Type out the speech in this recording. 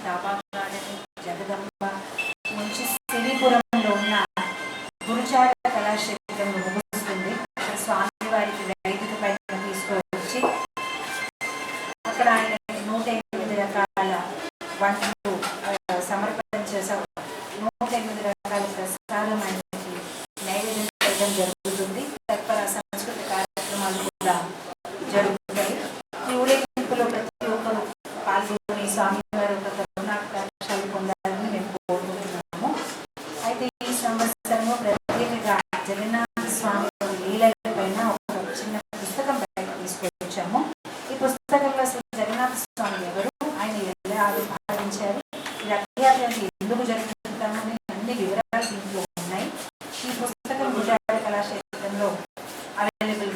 తాపాగాడని జగదంబ నుంచి సిరిపురంలో ఉన్న గురుచార కళాక్షేత్రంలో ముగుస్తుంది. స్వామివారికి వేదిక పైన తీసుకొచ్చి అక్కడ ఆయన 108 రకాల వంటలు సమర్పణ చేసే 108 రకాల ప్రసాదం ఆయనకి నైవేద్యం చేయడం జరుగుతుంది. తత్పర సంస్కృతి కార్యక్రమాలు కూడా జరుగుతాయి. ఈ ఊరేగింపులో ప్రతి ఒక్కరు పాల్గొని స్వామివారి యొక్క కరుణాకటాక్షాలు పొందాలని మేము కోరుకుంటున్నాము. అయితే ఈ సంవత్సరము ప్రత్యేకంగా జగన్నాథ స్వామి లీలల పైన ఒక చిన్న పుస్తకం బయట తీసుకొచ్చాము. ఈ పుస్తకంలో అసలు జగన్నాథ స్వామి ఎవరు, ఆయన ఎలా ఆవిర్భావించారు, ఈ రథయాత్రలు ఎందుకు జరుగుతుంటామని అన్ని వివరాలు దీంట్లో ఉన్నాయి. ఈ పుస్తకం గురుచార కళాక్షేత్రంలో అవైలబుల్